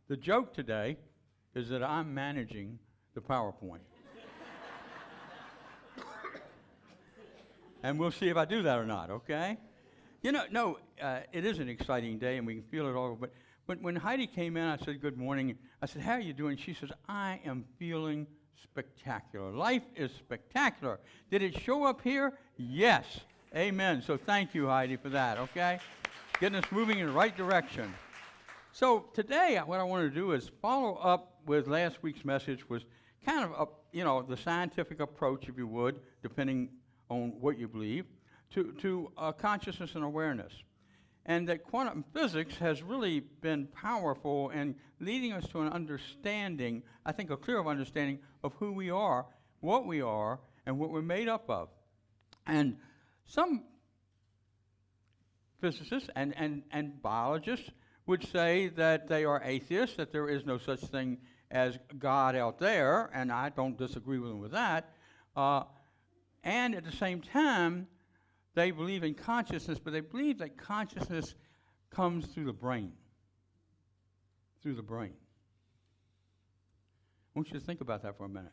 The joke today is that I'm managing the PowerPoint. And we'll see if I do that or not, okay? You know, no, it is an exciting day, and we can feel it all. But when Heidi came in, I said, good morning. I said, how are you doing? She says, I am feeling spectacular. Life is spectacular. Did it show up here? Yes. Amen. So thank you, Heidi, for that, okay? Getting us moving in the right direction. So today, what I want to do is follow up with last week's message, was kind of, the scientific approach, if you would, depending on what you believe, to consciousness and awareness. And that quantum physics has really been powerful in leading us to an understanding, I think a clear understanding of who we are, and what we're made up of. And some physicists and biologists would say that they are atheists, that there is no such thing as God out there, and I don't disagree with them with that. And at the same time, they believe in consciousness, but they believe that consciousness comes through the brain. Through the brain. I want you to think about that for a minute.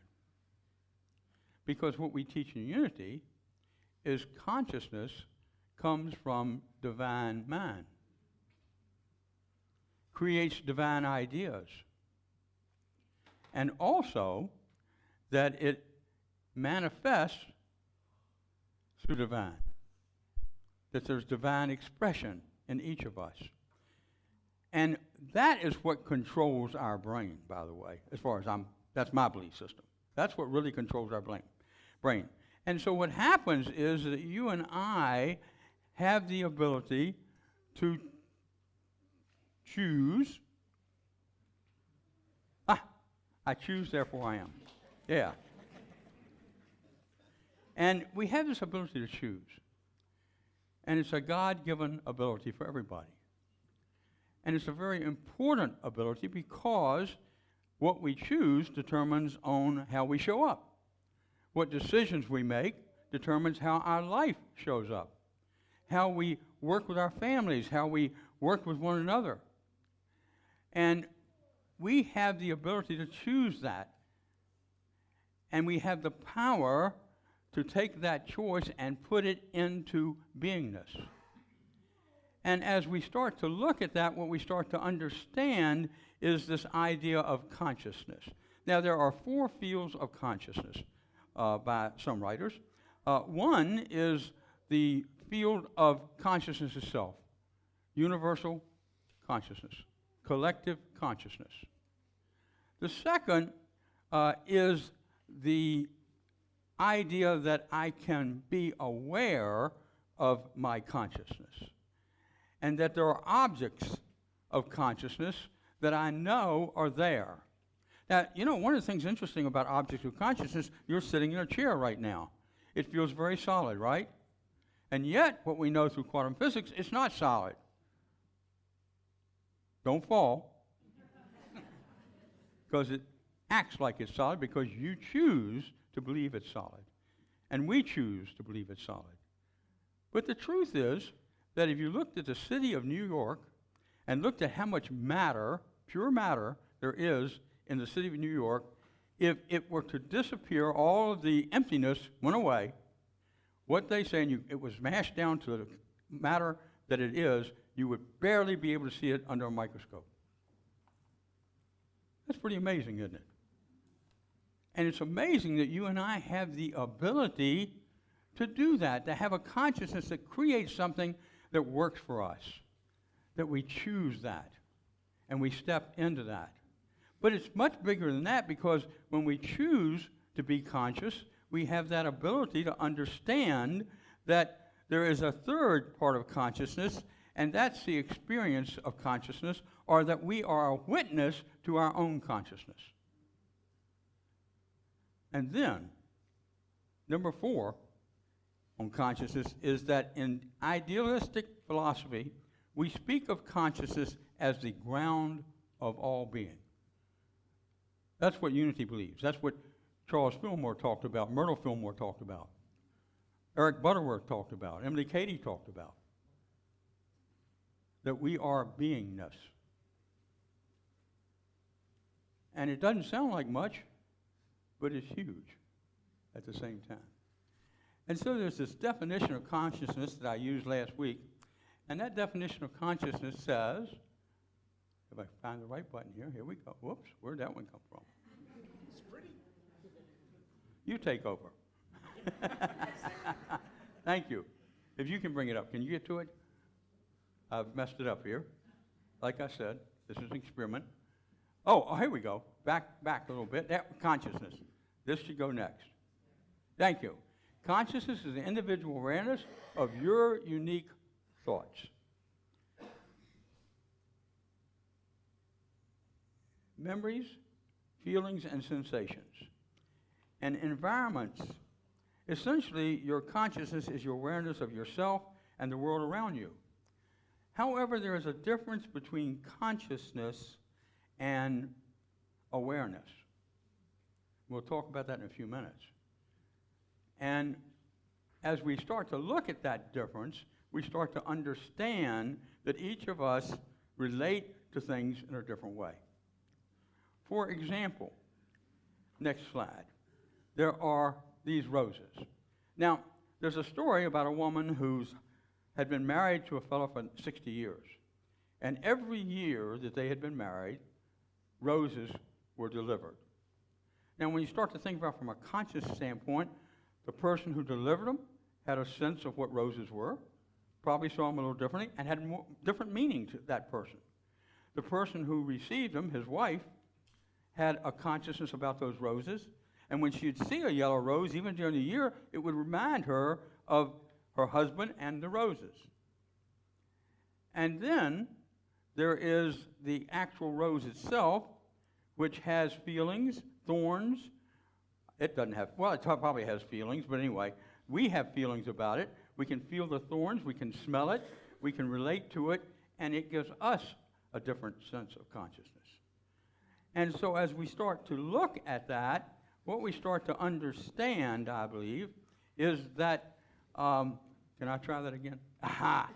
Because what we teach in Unity is consciousness comes from divine mind. Creates divine ideas. And also that it manifests through divine. That there's divine expression in each of us. And that is what controls our brain, by the way, as far as that's my belief system. That's what really controls our brain. And so what happens is that you and I have the ability to choose. I choose, therefore I am. Yeah. And we have this ability to choose. And it's a God-given ability for everybody. And it's a very important ability because what we choose determines on how we show up. What decisions we make determines how our life shows up. How we work with our families, how we work with one another. And we have the ability to choose that. And we have the power to take that choice and put it into beingness. And as we start to look at that, what we start to understand is this idea of consciousness. Now, there are 4 fields of consciousness by some writers. One is the field of consciousness itself, universal consciousness, collective consciousness. The second is the idea that I can be aware of my consciousness, and that there are objects of consciousness that I know are there. Now, one of the things interesting about objects of consciousness, you're sitting in a chair right now. It feels very solid, right? And yet, what we know through quantum physics, it's not solid. Don't fall. Because it acts like it's solid because you choose to believe it's solid. And we choose to believe it's solid. But the truth is that if you looked at the city of New York and looked at how much matter, pure matter, there is in the city of New York, if it were to disappear, all of the emptiness went away, what they say, and it was mashed down to the matter that it is, you would barely be able to see it under a microscope. That's pretty amazing, isn't it? And it's amazing that you and I have the ability to do that, to have a consciousness that creates something that works for us, that we choose that, and we step into that. But it's much bigger than that, because when we choose to be conscious, we have that ability to understand that there is a third part of consciousness, and that's the experience of consciousness, or that we are a witness to our own consciousness. And then, number 4 on consciousness is that in idealistic philosophy, we speak of consciousness as the ground of all being. That's what Unity believes. That's what Charles Fillmore talked about, Myrtle Fillmore talked about, Eric Butterworth talked about, Emily Cady talked about. That we are beingness. And it doesn't sound like much, but it's huge at the same time. And so there's this definition of consciousness that I used last week. And that definition of consciousness says, if I find the right button here we go. Whoops, where'd that one come from? It's pretty. You take over. Thank you. If you can bring it up, can you get to it? I've messed it up here. Like I said, this is an experiment. Oh, here we go. Back a little bit. Consciousness. This should go next. Thank you. Consciousness is the individual awareness of your unique thoughts. Memories, feelings, and sensations. And environments. Essentially, your consciousness is your awareness of yourself and the world around you. However, there is a difference between consciousness and awareness. We'll talk about that in a few minutes. And as we start to look at that difference, we start to understand that each of us relate to things in a different way. For example, next slide, there are these roses. Now, there's a story about a woman who had been married to a fellow for 60 years. And every year that they had been married, roses were delivered. Now, when you start to think about it from a conscious standpoint, the person who delivered them had a sense of what roses were, probably saw them a little differently, and had different meaning to that person. The person who received them, his wife, had a consciousness about those roses, and when she'd see a yellow rose, even during the year, it would remind her of her husband and the roses. And then there is the actual rose itself, which has feelings, thorns. It doesn't have, well, it probably has feelings, but anyway, we have feelings about it. We can feel the thorns, we can smell it, we can relate to it, and it gives us a different sense of consciousness. And so as we start to look at that, what we start to understand, I believe, is that, can I try that again? Aha!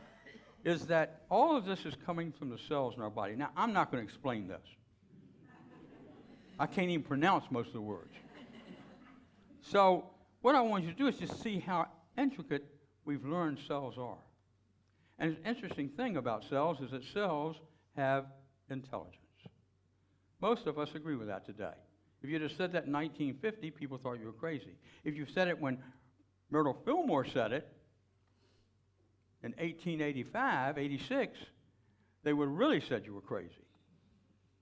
Is that all of this is coming from the cells in our body. Now, I'm not going to explain this. I can't even pronounce most of the words. So what I want you to do is just see how intricate we've learned cells are. And an interesting thing about cells is that cells have intelligence. Most of us agree with that today. If you'd have said that in 1950, people thought you were crazy. If you said it when Myrtle Fillmore said it in 1885, 86, they would have really said you were crazy.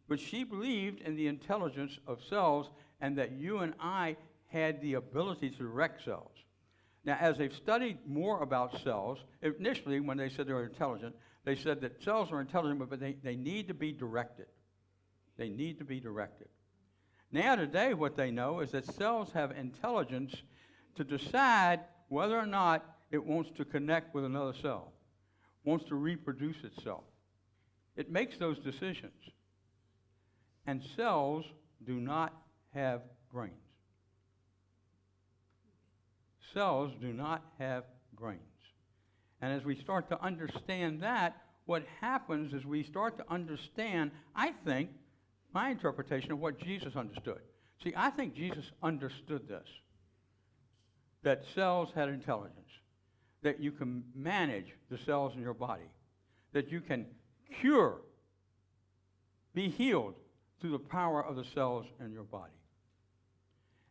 But she believed in the intelligence of cells and that you and I had the ability to direct cells. Now, as they've studied more about cells, initially when they said they were intelligent, they said that cells are intelligent, but they need to be directed. They need to be directed. Now today what they know is that cells have intelligence to decide whether or not it wants to connect with another cell, wants to reproduce itself. It makes those decisions. And cells do not have brains. Cells do not have brains. And as we start to understand that, what happens is we start to understand, I think, my interpretation of what Jesus understood. See, I think Jesus understood this, that cells had intelligence, that you can manage the cells in your body, that you can cure, be healed through the power of the cells in your body.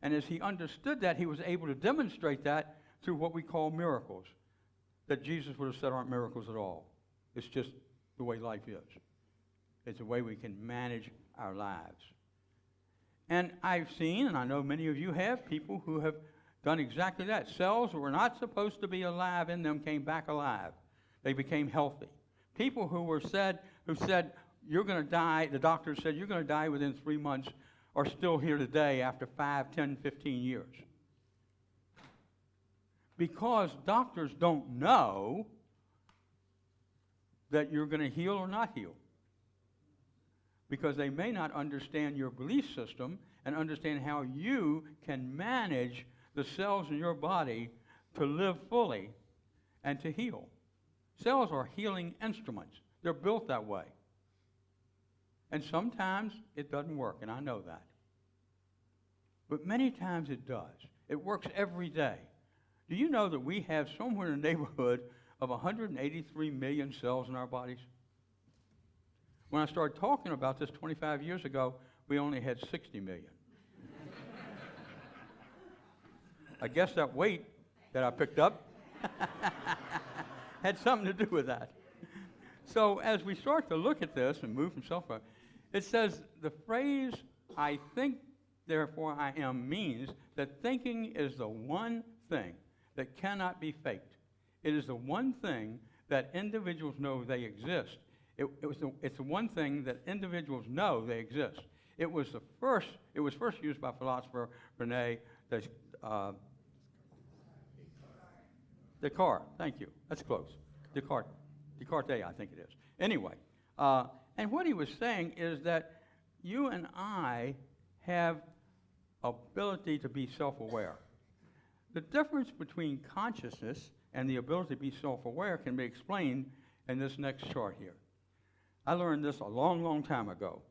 And as he understood that, he was able to demonstrate that through what we call miracles, that Jesus would have said aren't miracles at all. It's just the way life is. It's the way we can manage our lives. And I've seen, and I know many of you have, people who have done exactly that. Cells that were not supposed to be alive in them came back alive. They became healthy. People who said, you're going to die, the doctor said, you're going to die within 3 months, are still here today after 5, 10, 15 years. Because doctors don't know that you're going to heal or not heal. Because they may not understand your belief system and understand how you can manage the cells in your body to live fully and to heal. Cells are healing instruments. They're built that way. And sometimes it doesn't work, and I know that. But many times it does. It works every day. Do you know that we have somewhere in the neighborhood of 183 million cells in our bodies? When I started talking about this 25 years ago, we only had 60 million. I guess that weight that I picked up had something to do with that. So as we start to look at this and move from self-love, it says the phrase, I think, therefore I am, means that thinking is the one thing that cannot be faked. It is the one thing that individuals know they exist. It's the one thing that individuals know they exist. It was first used by philosopher Rene Descartes. Thank you. That's close. Descartes, I think it is. Anyway, and what he was saying is that you and I have ability to be self-aware. The difference between consciousness and the ability to be self-aware can be explained in this next chart here. I learned this a long, long time ago.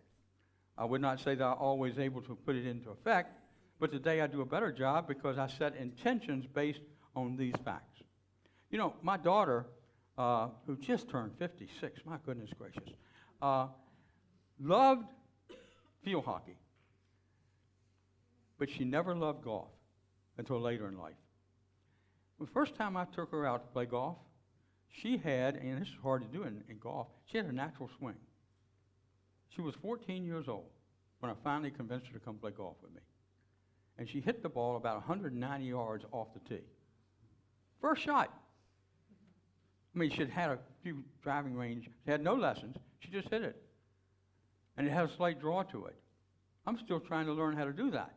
I would not say that I'm always able to put it into effect, but today I do a better job because I set intentions based on these facts. You know, my daughter, who just turned 56, my goodness gracious, loved field hockey, but she never loved golf until later in life. The first time I took her out to play golf, she had, and this is hard to do in golf, she had a natural swing. She was 14 years old when I finally convinced her to come play golf with me. And she hit the ball about 190 yards off the tee. First shot. I mean, she'd had a few driving range. She had no lessons. She just hit it. And it had a slight draw to it. I'm still trying to learn how to do that.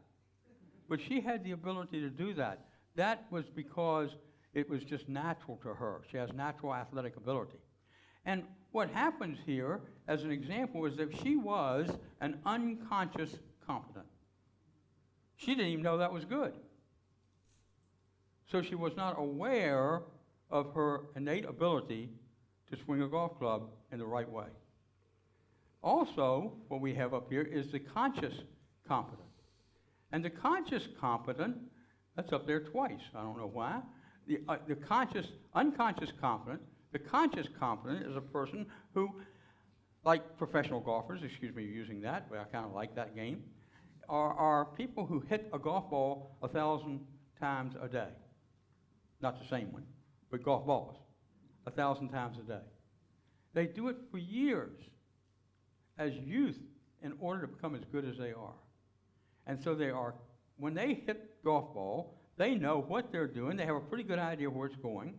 But she had the ability to do that. That was because it was just natural to her. She has natural athletic ability. And what happens here, as an example, is that she was an unconscious competent. She didn't even know that was good. So she was not aware of her innate ability to swing a golf club in the right way. Also, what we have up here is the conscious competent. And the conscious competent, that's up there twice. I don't know why. The unconscious competent, the conscious competent is a person who, like professional golfers, excuse me using that, but I kind of like that game, are people who hit a golf ball 1,000 times a day. Not the same one, but golf balls, 1,000 times a day. They do it for years as youth in order to become as good as they are. And so they are, when they hit golf ball, they know what they're doing. They have a pretty good idea where it's going.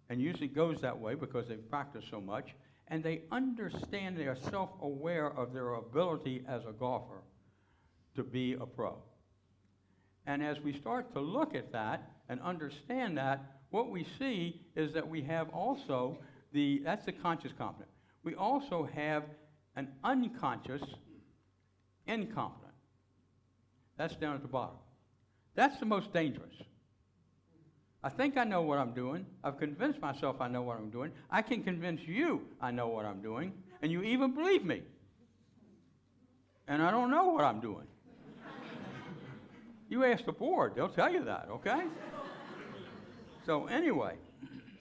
And usually it goes that way because they've practiced so much. And they understand, they are self-aware of their ability as a golfer to be a pro. And as we start to look at that and understand that, what we see is that we have also that's the conscious competent. We also have an unconscious incompetent. That's down at the bottom. That's the most dangerous. I think I know what I'm doing. I've convinced myself I know what I'm doing. I can convince you I know what I'm doing, and you even believe me. And I don't know what I'm doing. You ask the board, they'll tell you that, okay? So anyway,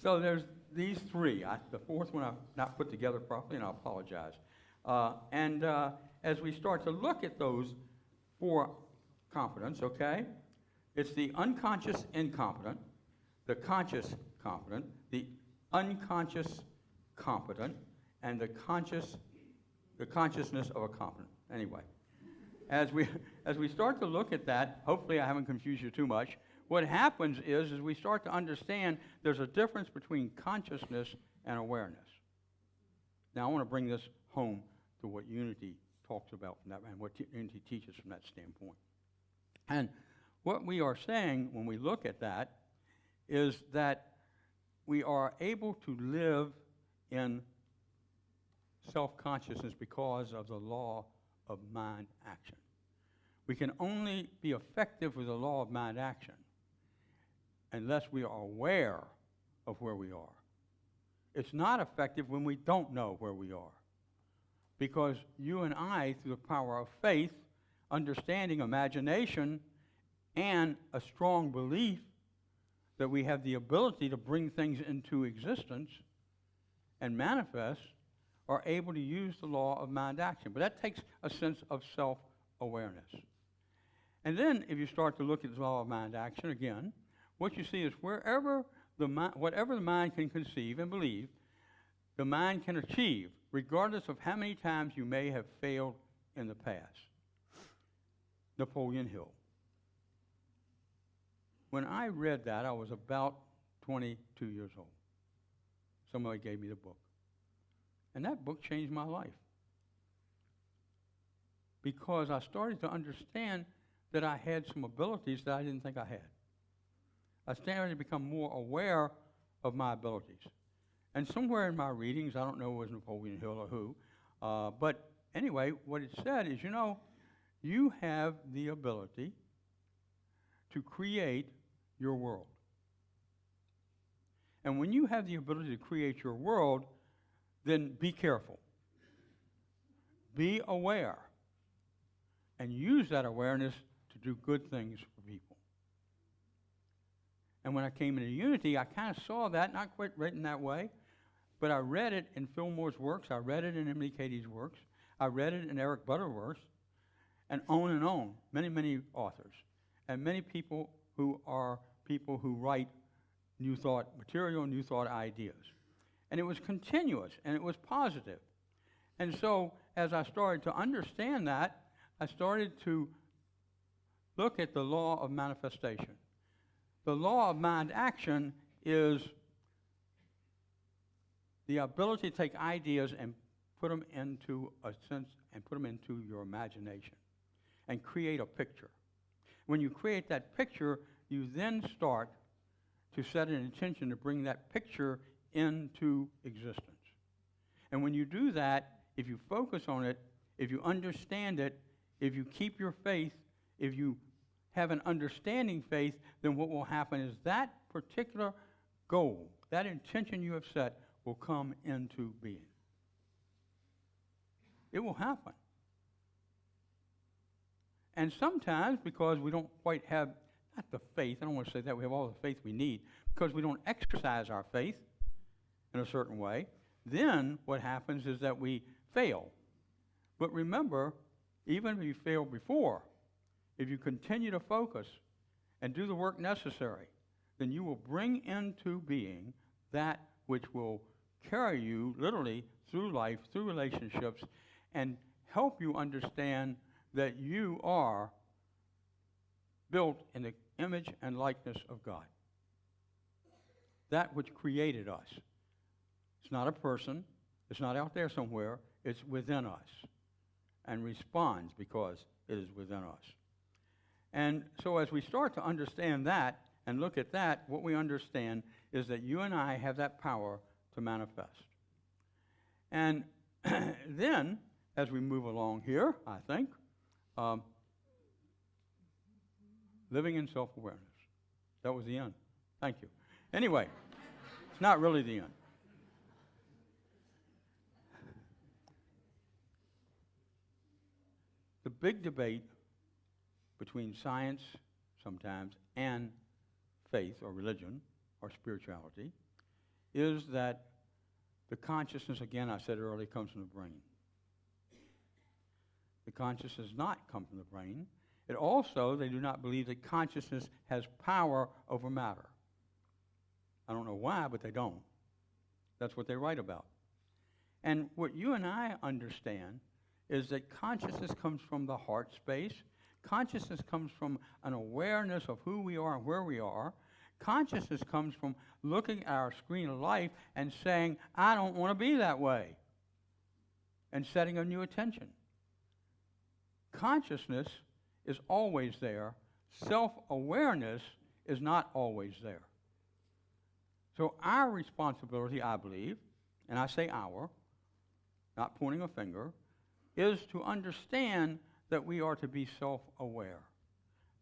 so there's these three. The fourth one I've not put together properly, and I apologize. As we start to look at those four competence, okay? It's the unconscious incompetent, the conscious competent, the unconscious competent, and the consciousness of a competent. Anyway, as we start to look at that, hopefully I haven't confused you too much. What happens is we start to understand there's a difference between consciousness and awareness. Now I want to bring this home to what unity talks about from that, and what unity teaches from that standpoint. And what we are saying when we look at that is that we are able to live in self-consciousness because of the law of mind action. We can only be effective with the law of mind action unless we are aware of where we are. It's not effective when we don't know where we are, because you and I, through the power of faith, understanding, imagination, and a strong belief that we have the ability to bring things into existence and manifest, are able to use the law of mind action. But that takes a sense of self-awareness. And then if you start to look at the law of mind action again, what you see is whatever the mind can conceive and believe, the mind can achieve, regardless of how many times you may have failed in the past. Napoleon Hill. When I read that, I was about 22 years old. Somebody gave me the book. And that book changed my life. Because I started to understand that I had some abilities that I didn't think I had. I started to become more aware of my abilities. And somewhere in my readings, I don't know if it was Napoleon Hill or who, but anyway, what it said is, you have the ability to create your world. And when you have the ability to create your world, then be careful. Be aware. And use that awareness to do good things for people. And when I came into Unity, I kind of saw that, not quite written that way, but I read it in Fillmore's works, I read it in Emily Cady's works, I read it in Eric Butterworth's, and on, many, many authors, and many people who write new thought material, new thought ideas. And it was continuous, and it was positive. And so, as I started to understand that, I started to look at the law of manifestation. The law of mind action is the ability to take ideas and put them into a sense, and put them into your imagination, and create a picture. When you create that picture, you then start to set an intention to bring that picture into existence. And when you do that, if you focus on it, if you understand it, if you keep your faith, if you have an understanding faith, then what will happen is that particular goal, that intention you have set, will come into being. It will happen. And sometimes, because we don't quite have, not the faith, I don't want to say that, we have all the faith we need, because we don't exercise our faith in a certain way, then what happens is that we fail. But remember, even if you failed before, if you continue to focus and do the work necessary, then you will bring into being that which will carry you literally through life, through relationships, and help you understand that you are built in the image and likeness of God. That which created us. It's not a person. It's not out there somewhere. It's within us and responds because it is within us. And so as we start to understand that and look at that, what we understand is that you and I have that power to manifest. And then, as we move along here, I think, living in self-awareness. That was the end. Thank you. Anyway, it's not really the end. The big debate between science sometimes and faith or religion or spirituality is that the consciousness, again, I said earlier, comes from the brain. The consciousness does not come from the brain. It also, they do not believe that consciousness has power over matter. I don't know why, but they don't. That's what they write about. And what you and I understand is that consciousness comes from the heart space. Consciousness comes from an awareness of who we are and where we are. Consciousness comes from looking at our screen of life and saying, I don't want to be that way, and setting a new attention. Consciousness is always there. Self-awareness is not always there. So our responsibility, I believe, and I say our, not pointing a finger, is to understand that we are to be self-aware,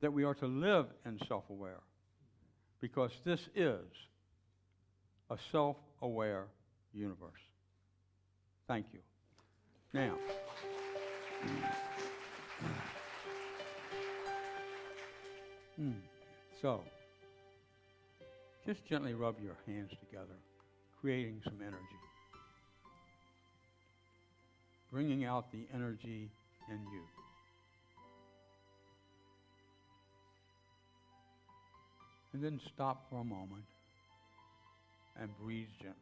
that we are to live in self-aware, because this is a self-aware universe. Thank you. Now, so, just gently rub your hands together, creating some energy. Bringing out the energy in you. And then stop for a moment and breathe gently.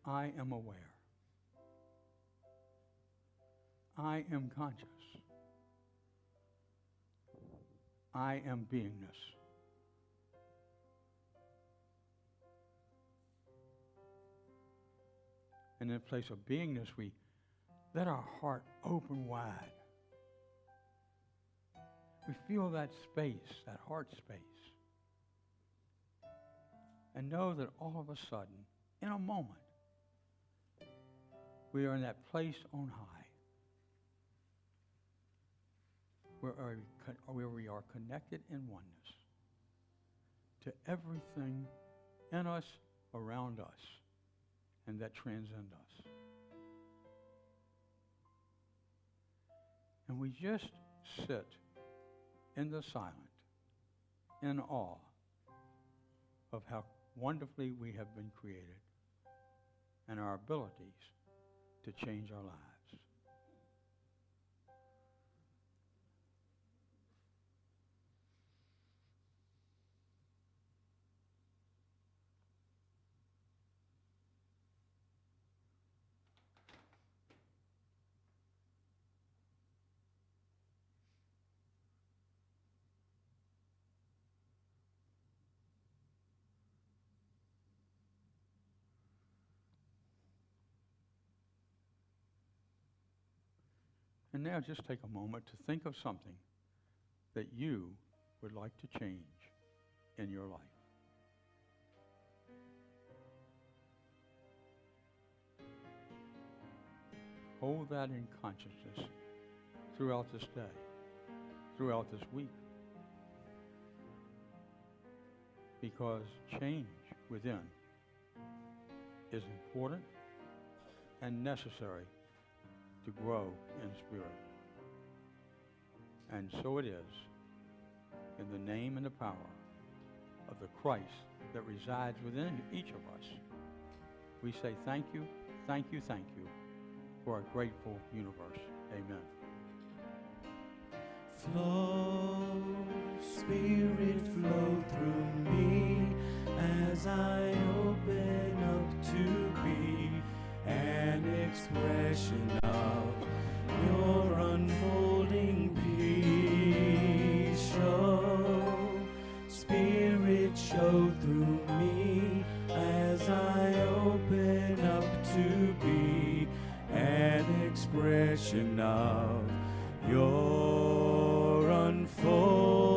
I am aware. I am conscious. I am beingness. And in place of beingness, we let our heart open wide. We feel that space, that heart space. And know that all of a sudden, in a moment, we are in that place on high where we are connected in oneness to everything in us, around us, and that transcend us. And we just sit in the silent, in awe of how wonderfully we have been created and our abilities to change our lives. And now just take a moment to think of something that you would like to change in your life. Hold that in consciousness throughout this day, throughout this week. Because change within is important and necessary to grow in spirit. And so it is, in the name and the power of the Christ that resides within each of us, we say thank you, thank you, thank you for a grateful universe. Amen. Flow, Spirit, flow through me as I open up to be an expression of your unfolding peace. Show, Spirit, show through me as I open up to be an expression of your unfolding